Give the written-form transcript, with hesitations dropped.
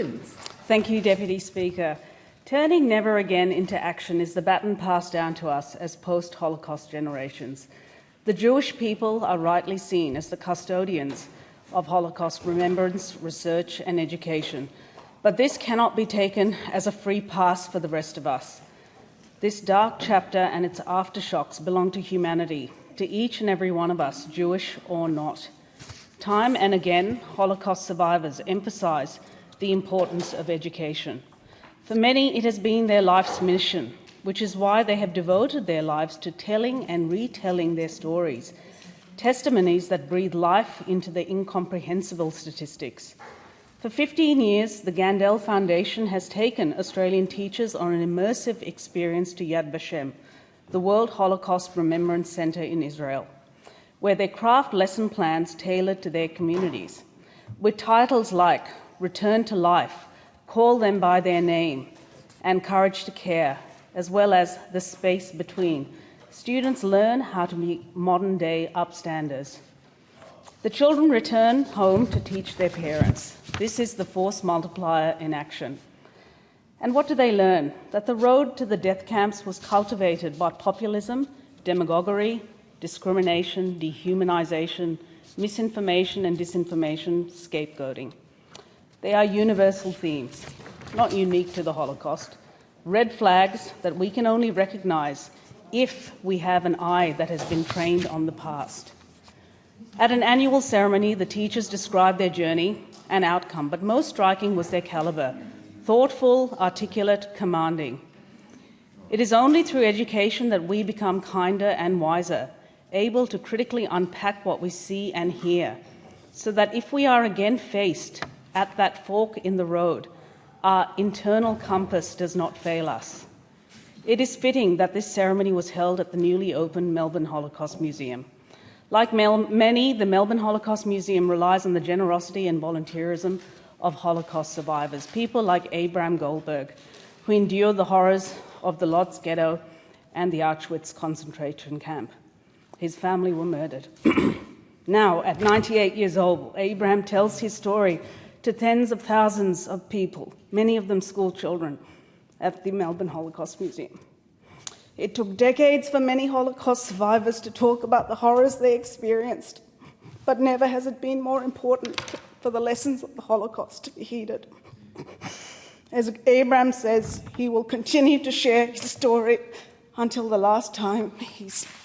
begins. Thank you, Deputy Speaker. Turning never again into action is the baton passed down to us as post-Holocaust generations. The Jewish people are rightly seen as the custodians of Holocaust remembrance, research and education. But this cannot be taken as a free pass for the rest of us. This dark chapter and its aftershocks belong to humanity, to each and every one of us, Jewish or not. Time and again, Holocaust survivors emphasise the importance of education. For many, it has been their life's mission, which is why they have devoted their lives to telling and retelling their stories, testimonies that breathe life into the incomprehensible statistics. For 15 years, the Gandel Foundation has taken Australian teachers on an immersive experience to Yad Vashem, the World Holocaust Remembrance Centre in Israel, where they craft lesson plans tailored to their communities, with titles like Return to Life, Call Them by Their Name, and Courage to Care, as well as The Space Between. Students learn how to be modern-day upstanders. The children return home to teach their parents. This is the force multiplier in action. And what do they learn? That the road to the death camps was cultivated by populism, demagoguery, discrimination, dehumanization, misinformation and disinformation, scapegoating. They are universal themes, not unique to the Holocaust, red flags that we can only recognize if we have an eye that has been trained on the past. At an annual ceremony, the teachers described their journey and outcome, but most striking was their caliber: thoughtful, articulate, commanding. It is only through education that we become kinder and wiser, able to critically unpack what we see and hear, so that if we are again faced at that fork in the road, our internal compass does not fail us. It is fitting that this ceremony was held at the newly opened Melbourne Holocaust Museum. Like many, the Melbourne Holocaust Museum relies on the generosity and volunteerism of Holocaust survivors, people like Abraham Goldberg, who endured the horrors of the Lodz Ghetto and the Auschwitz concentration camp. His family were murdered. Now, at 98 years old, Abraham tells his story to tens of thousands of people, many of them school children, at the Melbourne Holocaust Museum. It took decades for many Holocaust survivors to talk about the horrors they experienced, but never has it been more important for the lessons of the Holocaust to be heeded. As Abraham says, he will continue to share his story until the last time he speaks.